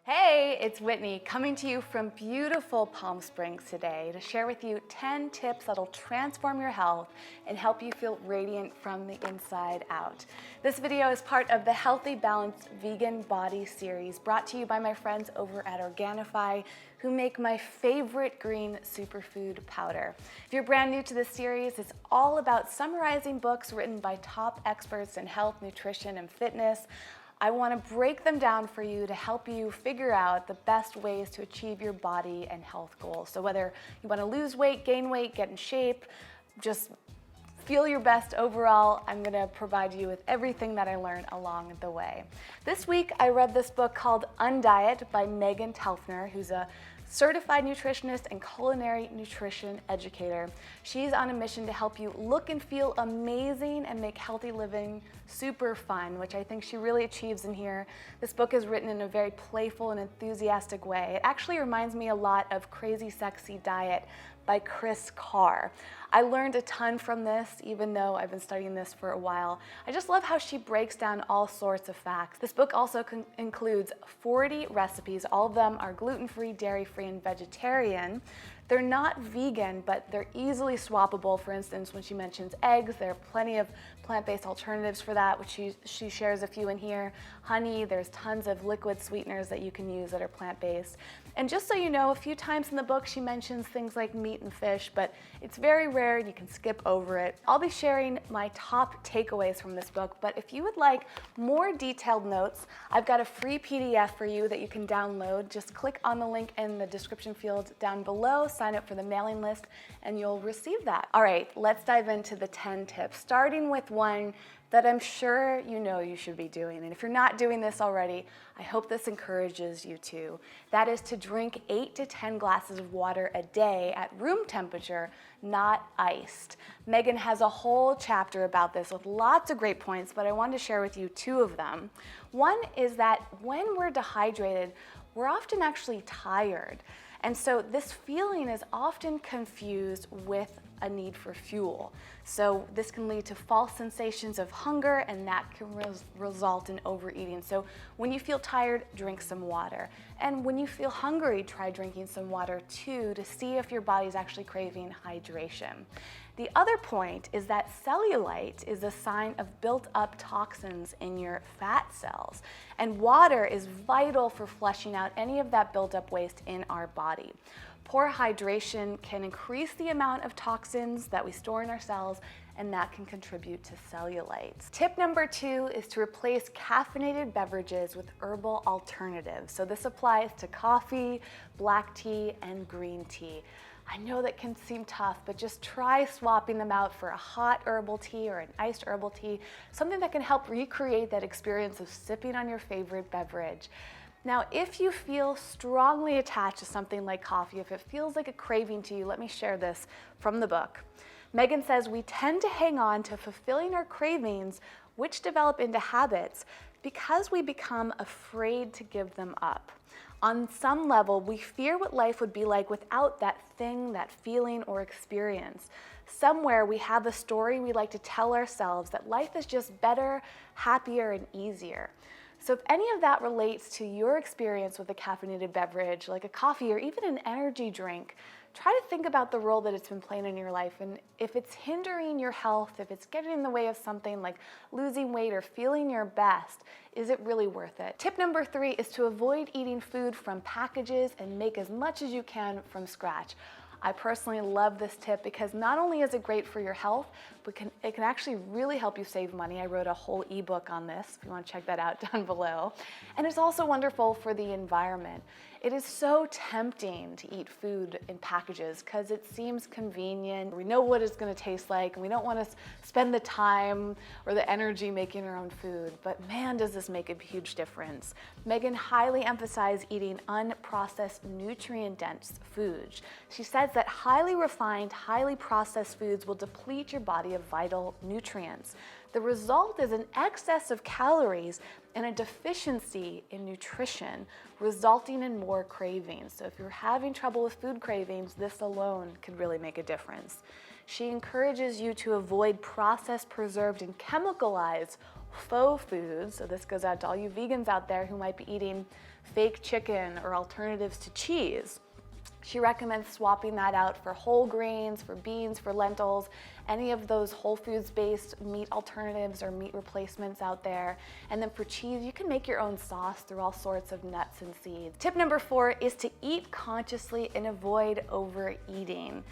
Hey, it's Whitney coming to you from beautiful Palm Springs today to share with you 10 tips that'll transform your health and help you feel radiant from the inside out. This video is part of the Healthy Balanced Vegan Body series brought to you by my friends over at Organifi who make my favorite green superfood powder. If you're brand new to this series, it's all about summarizing books written by top experts in health, nutrition, and fitness. I want to break them down for you to help you figure out the best ways to achieve your body and health goals. So whether you want to lose weight, gain weight, get in shape, just feel your best overall, I'm going to provide you with everything that I learned along the way. This week, I read this book called Undiet by Megan Telfner, who's a certified nutritionist and culinary nutrition educator. She's on a mission to help you look and feel amazing and make healthy living super fun, which I think she really achieves in here. This book is written in a very playful and enthusiastic way. It actually reminds me a lot of Crazy Sexy Diet by Chris Carr. I learned a ton from this, even though I've been studying this for a while. I just love how she breaks down all sorts of facts. This book also includes 40 recipes. All of them are gluten-free, dairy-free, and vegetarian. They're not vegan, but they're easily swappable. For instance, when she mentions eggs, there are plenty of plant-based alternatives for that, which she shares a few in here. Honey, there's tons of liquid sweeteners that you can use that are plant-based. And just so you know, a few times in the book she mentions things like meat and fish, but it's very rare, you can skip over it. I'll be sharing my top takeaways from this book, but if you would like more detailed notes, I've got a free PDF for you that you can download. Just click on the link in the description field down below, sign up for the mailing list, and you'll receive that. All right, let's dive into the 10 tips, starting with one that I'm sure you know you should be doing. And if you're not doing this already, I hope this encourages you to. That is to drink 8 to 10 glasses of water a day at room temperature, not iced. Megan has a whole chapter about this with lots of great points, but I wanted to share with you 2 of them. One is that when we're dehydrated, we're often actually tired. And so this feeling is often confused with a need for fuel. So this can lead to false sensations of hunger, and that can result in overeating. So when you feel tired, drink some water. And when you feel hungry, try drinking some water too to see if your body's actually craving hydration. The other point is that cellulite is a sign of built up toxins in your fat cells, and water is vital for flushing out any of that built up waste in our body. Poor hydration can increase the amount of toxins that we store in our cells, and that can contribute to cellulite. Tip number 2 is to replace caffeinated beverages with herbal alternatives. So this applies to coffee, black tea, and green tea. I know that can seem tough, but just try swapping them out for a hot herbal tea or an iced herbal tea, something that can help recreate that experience of sipping on your favorite beverage. Now, if you feel strongly attached to something like coffee, if it feels like a craving to you, let me share this from the book. Megan says we tend to hang on to fulfilling our cravings, which develop into habits, because we become afraid to give them up. On some level, we fear what life would be like without that thing, that feeling or experience. Somewhere we have a story we like to tell ourselves that life is just better, happier, and easier. So if any of that relates to your experience with a caffeinated beverage, like a coffee or even an energy drink, try to think about the role that it's been playing in your life. And if it's hindering your health, if it's getting in the way of something like losing weight or feeling your best, is it really worth it? Tip number 3 is to avoid eating food from packages and make as much as you can from scratch. I personally love this tip because not only is it great for your health, but it can actually really help you save money. I wrote a whole ebook on this, if you want to check that out down below. And it's also wonderful for the environment. It is so tempting to eat food in packages because it seems convenient. We know what it's going to taste like, and we don't want to spend the time or the energy making our own food. But man, does this make a huge difference. Megan highly emphasized eating unprocessed, nutrient-dense foods. She says that highly refined, highly processed foods will deplete your body of vital nutrients. The result is an excess of calories and a deficiency in nutrition, resulting in more cravings. So if you're having trouble with food cravings, this alone could really make a difference. She encourages you to avoid processed, preserved, and chemicalized faux foods. So this goes out to all you vegans out there who might be eating fake chicken or alternatives to cheese. She recommends swapping that out for whole grains, for beans, for lentils, any of those whole foods-based meat alternatives or meat replacements out there. And then for cheese, you can make your own sauce through all sorts of nuts and seeds. Tip number 4 is to eat consciously and avoid overeating.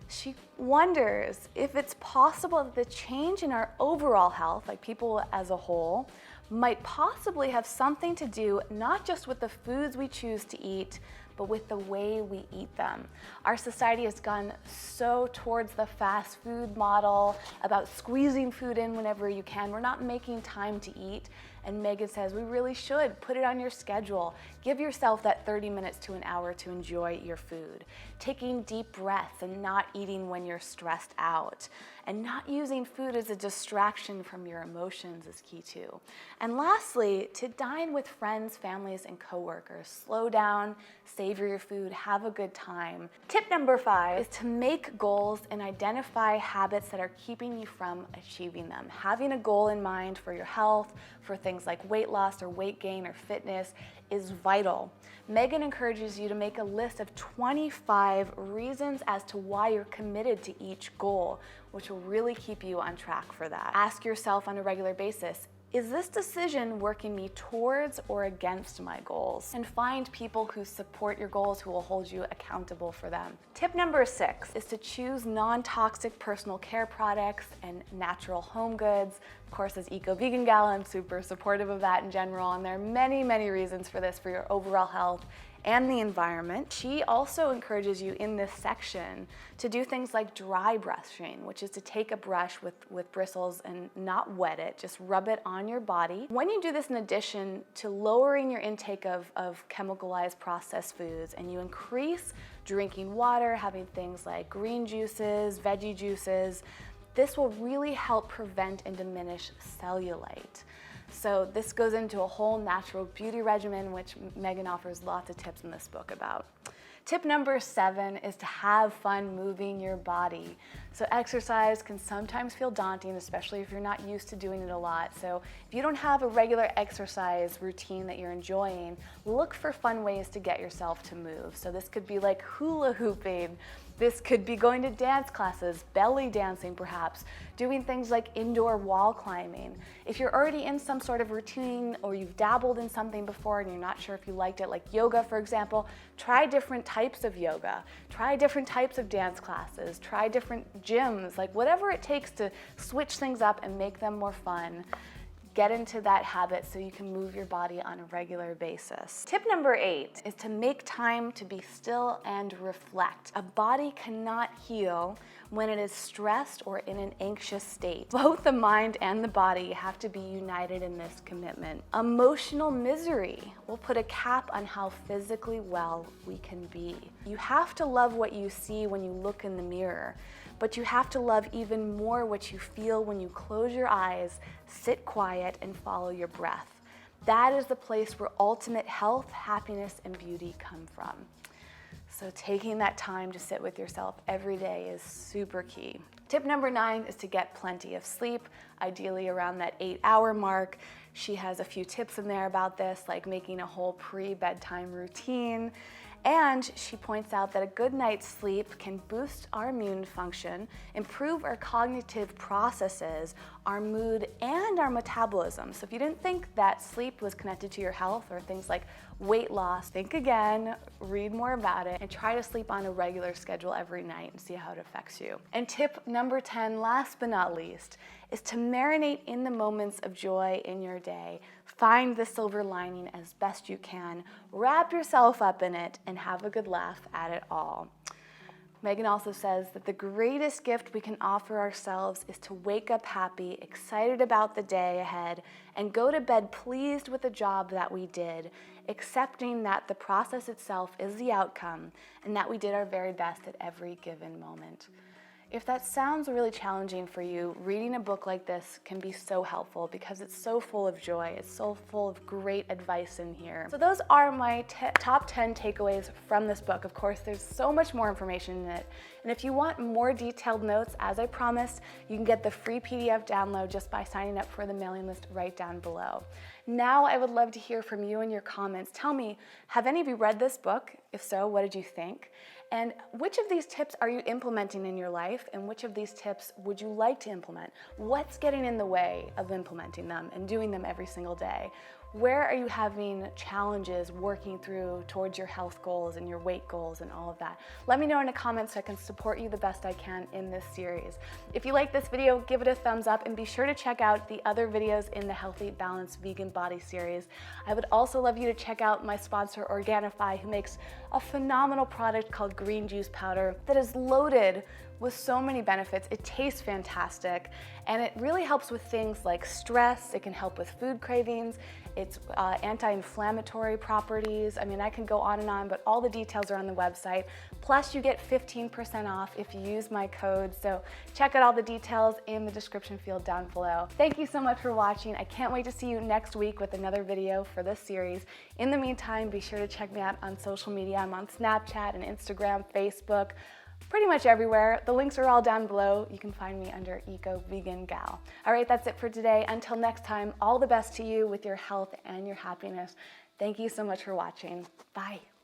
She wonders if it's possible that the change in our overall health, like people as a whole, might possibly have something to do not just with the foods we choose to eat, but with the way we eat them. Our society has gone so towards the fast food model, about squeezing food in whenever you can. We're not making time to eat. And Megan says we really should put it on your schedule. Give yourself that 30 minutes to an hour to enjoy your food. Taking deep breaths and not eating when you're stressed out. And not using food as a distraction from your emotions is key too. And lastly, to dine with friends, families, and coworkers. Slow down, savor your food, have a good time. Tip number 5 is to make goals and identify habits that are keeping you from achieving them. Having a goal in mind for your health, for things like weight loss or weight gain or fitness is vital. Megan encourages you to make a list of 25 reasons as to why you're committed to each goal, which will really keep you on track for that. Ask yourself on a regular basis, is this decision working me towards or against my goals? And find people who support your goals, who will hold you accountable for them. Tip number 6 is to choose non-toxic personal care products and natural home goods. Of course, as eco-vegan gal, I'm super supportive of that in general, and there are many, many reasons for this for your overall health and the environment. She also encourages you in this section to do things like dry brushing, which is to take a brush with bristles and not wet it, just rub it on your body. When you do this, in addition to lowering your intake of chemicalized processed foods, and you increase drinking water, having things like green juices, veggie juices, this will really help prevent and diminish cellulite. So this goes into a whole natural beauty regimen, which Megan offers lots of tips in this book about. Tip number 7 is to have fun moving your body. So exercise can sometimes feel daunting, especially if you're not used to doing it a lot. So if you don't have a regular exercise routine that you're enjoying, look for fun ways to get yourself to move. So this could be like hula hooping. This could be going to dance classes, belly dancing perhaps, doing things like indoor wall climbing. If you're already in some sort of routine or you've dabbled in something before and you're not sure if you liked it, like yoga for example, try different types of yoga, try different types of dance classes, try different gyms, like whatever it takes to switch things up and make them more fun. Get into that habit so you can move your body on a regular basis. Tip number 8 is to make time to be still and reflect. A body cannot heal when it is stressed or in an anxious state. Both the mind and the body have to be united in this commitment. Emotional misery will put a cap on how physically well we can be. You have to love what you see when you look in the mirror, but you have to love even more what you feel when you close your eyes, sit quiet, and follow your breath. That is the place where ultimate health, happiness, and beauty come from. So taking that time to sit with yourself every day is super key. Tip number 9 is to get plenty of sleep, ideally around that 8-hour mark. She has a few tips in there about this, like making a whole pre-bedtime routine. And she points out that a good night's sleep can boost our immune function, improve our cognitive processes, our mood, and our metabolism. So if you didn't think that sleep was connected to your health or things like weight loss, think again, read more about it, and try to sleep on a regular schedule every night and see how it affects you. And tip number 10, last but not least, is to marinate in the moments of joy in your day. Find the silver lining as best you can, wrap yourself up in it, and have a good laugh at it all. Megan also says that the greatest gift we can offer ourselves is to wake up happy, excited about the day ahead, and go to bed pleased with the job that we did, accepting that the process itself is the outcome and that we did our very best at every given moment. If that sounds really challenging for you, reading a book like this can be so helpful because it's so full of joy. It's so full of great advice in here. So those are my top 10 takeaways from this book. Of course, there's so much more information in it. And if you want more detailed notes, as I promised, you can get the free PDF download just by signing up for the mailing list right down below. Now I would love to hear from you in your comments. Tell me, have any of you read this book? If so, what did you think? And which of these tips are you implementing in your life, and which of these tips would you like to implement? What's getting in the way of implementing them and doing them every single day? Where are you having challenges working through towards your health goals and your weight goals and all of that? Let me know in the comments so I can support you the best I can in this series. If you like this video, give it a thumbs up and be sure to check out the other videos in the Healthy, Balanced Vegan Body series. I would also love you to check out my sponsor, Organifi, who makes a phenomenal product called green juice powder that is loaded with so many benefits. It tastes fantastic, and it really helps with things like stress. It can help with food cravings. It's anti-inflammatory properties. I mean, I can go on, but all the details are on the website. Plus, you get 15% off if you use my code. So check out all the details in the description field down below. Thank you so much for watching. I can't wait to see you next week with another video for this series. In the meantime, be sure to check me out on social media. I'm on Snapchat and Instagram, Facebook, pretty much everywhere. The links are all down below. You can find me under Eco Vegan Gal. All right, that's it for today. Until next time, all the best to you with your health and your happiness. Thank you so much for watching. Bye.